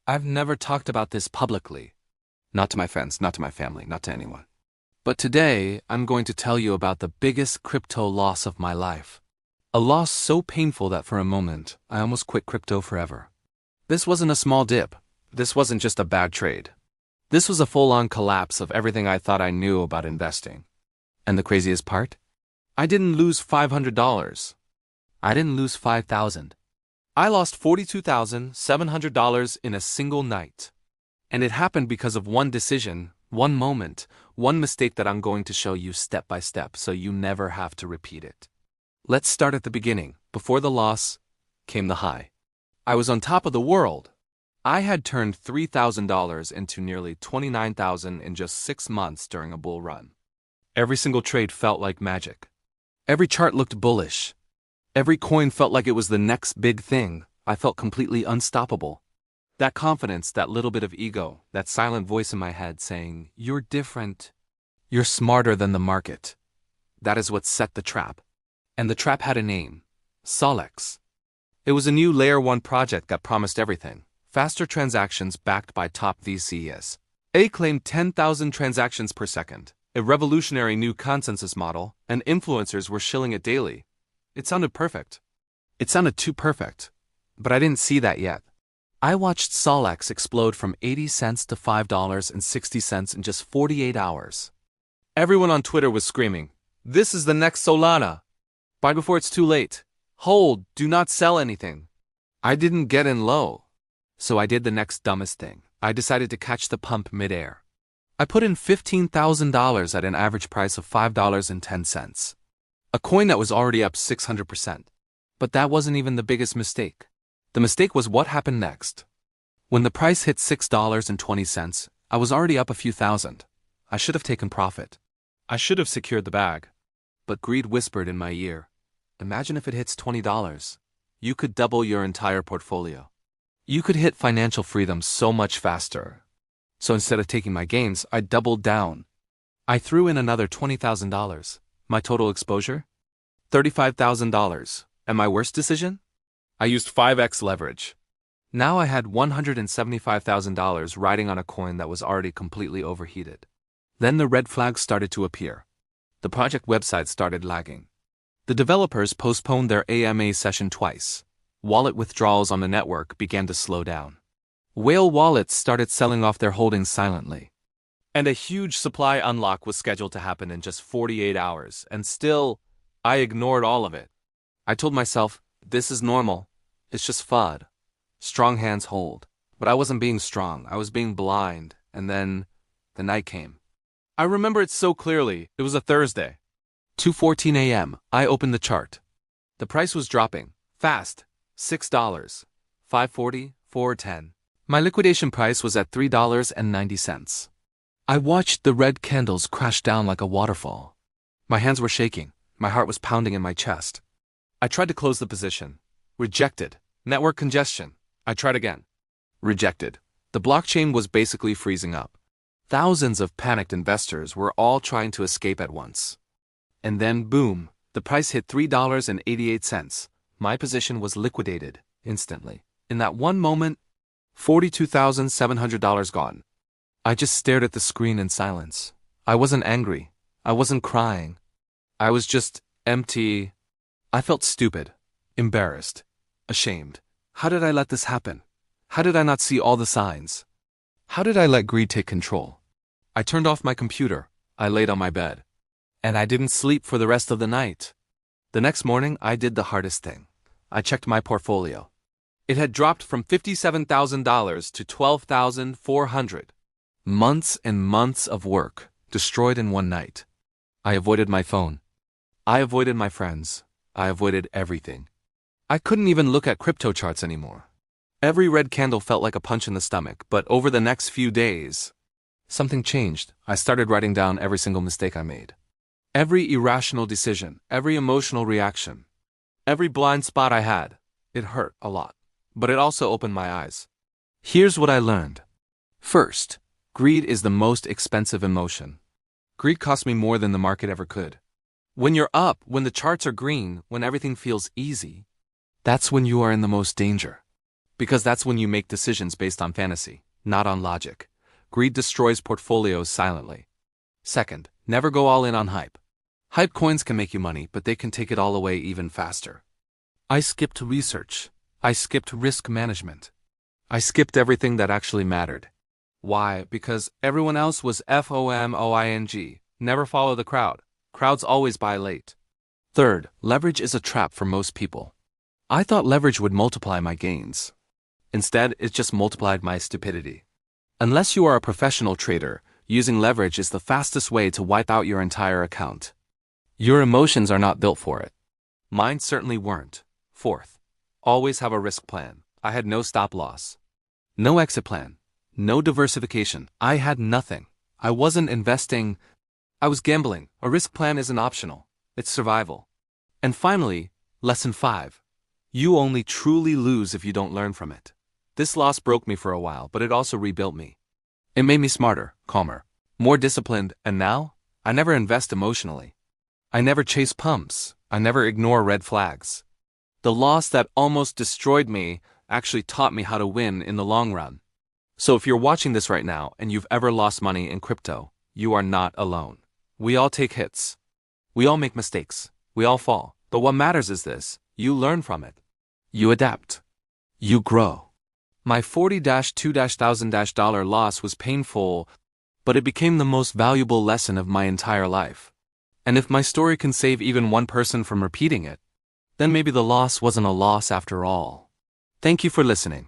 I've never talked about this publicly. Not to my friends, not to my family, not to anyone. But today, I'm going to tell you about the biggest crypto loss of my life. A loss so painful that for a moment, I almost quit crypto forever. This wasn't a small dip. This wasn't just a bad trade. This was a full-on collapse of everything I thought I knew about investing. And the craziest part? I didn't lose $500. I didn't lose $5,000. I lost $42,700 in a single night. And it happened because of one decision, one moment, one mistake that I'm going to show you step by step so you never have to repeat it. Let's start at the beginning. Before the loss came the high. I was on top of the world. I had turned $3,000 into nearly $29,000 in just 6 months during a bull run. Every single trade felt like magic. Every chart looked bullish. Every coin felt like it was the next big thing. I felt completely unstoppable. That confidence, that little bit of ego, that silent voice in my head saying, "You're different. You're smarter than the market." That is what set the trap. And the trap had a name. Solex. It was a new Layer 1 project that promised everything. Faster transactions backed by top VCs. It claimed 10,000 transactions per second. A revolutionary new consensus model, and influencers were shilling it daily. It sounded perfect. It sounded too perfect. But I didn't see that yet. I watched Solex explode from 80 cents to $5.60 in just 48 hours. Everyone on Twitter was screaming, "This is the next Solana. Buy before it's too late. Hold, do not sell anything." I didn't get in low. So I did the next dumbest thing. I decided to catch the pump midair. I put in $15,000 at an average price of $5.10. A coin that was already up 600%. But that wasn't even the biggest mistake. The mistake was what happened next. When the price hit $6.20, I was already up a few thousand. I should have taken profit. I should have secured the bag. But greed whispered in my ear, "Imagine if it hits $20. You could double your entire portfolio. You could hit financial freedom so much faster." So instead of taking my gains, I doubled down. I threw in another $20,000. My total exposure? $35,000. And my worst decision? I used 5x leverage. Now I had $175,000 riding on a coin that was already completely overheated. Then the red flags started to appear. The project website started lagging. The developers postponed their AMA session twice. Wallet withdrawals on the network began to slow down. Whale wallets started selling off their holdings silently. And a huge supply unlock was scheduled to happen in just 48 hours, and still, I ignored all of it. I told myself, this is normal. It's just FUD. Strong hands hold. But I wasn't being strong, I was being blind, and then the night came. I remember it so clearly. It was a Thursday. 2:14 a.m., I opened the chart. The price was dropping. Fast. $6. $5.40, $4.10. My liquidation price was at $3.90. I watched the red candles crash down like a waterfall. My hands were shaking. My heart was pounding in my chest. I tried to close the position. Rejected. Network congestion. I tried again. Rejected. The blockchain was basically freezing up. Thousands of panicked investors were all trying to escape at once. And then, boom, the price hit $3.88. My position was liquidated instantly. In that one moment, $42,700 gone. I just stared at the screen in silence. I wasn't angry. I wasn't crying. I was just empty. I felt stupid, embarrassed, ashamed. How did I let this happen? How did I not see all the signs? How did I let greed take control? I turned off my computer. I laid on my bed. And I didn't sleep for the rest of the night. The next morning, I did the hardest thing. I checked my portfolio. It had dropped from $57,000 to $12,400. Months and months of work, destroyed in one night. I avoided my phone. I avoided my friends. I avoided everything. I couldn't even look at crypto charts anymore. Every red candle felt like a punch in the stomach, but over the next few days, something changed. I started writing down every single mistake I made. Every irrational decision, every emotional reaction, every blind spot I had. It hurt a lot. But it also opened my eyes. Here's what I learned. First, greed is the most expensive emotion. Greed cost me more than the market ever could. When you're up, when the charts are green, when everything feels easy, that's when you are in the most danger. Because that's when you make decisions based on fantasy, not on logic. Greed destroys portfolios silently. Second, never go all in on hype. Hype coins can make you money, but they can take it all away even faster. I skipped research. I skipped risk management. I skipped everything that actually mattered. Why? Because everyone else was FOMOING. Never follow the crowd. Crowds always buy late. Third, leverage is a trap for most people. I thought leverage would multiply my gains. Instead, it just multiplied my stupidity. Unless you are a professional trader, using leverage is the fastest way to wipe out your entire account. Your emotions are not built for it. Mine certainly weren't. Fourth, always have a risk plan. I had no stop loss. No exit plan. No diversification. I had nothing. I wasn't investing. I was gambling. A risk plan isn't optional. It's survival. And finally, lesson 5. You only truly lose if you don't learn from it. This loss broke me for a while, but it also rebuilt me. It made me smarter, calmer, more disciplined, and now, I never invest emotionally. I never chase pumps. I never ignore red flags. The loss that almost destroyed me actually taught me how to win in the long run. So if you're watching this right now and you've ever lost money in crypto, you are not alone. We all take hits. We all make mistakes. We all fall. But what matters is this: you learn from it. You adapt. You grow. My $40,000 loss was painful, but it became the most valuable lesson of my entire life. And if my story can save even one person from repeating it, then maybe the loss wasn't a loss after all. Thank you for listening.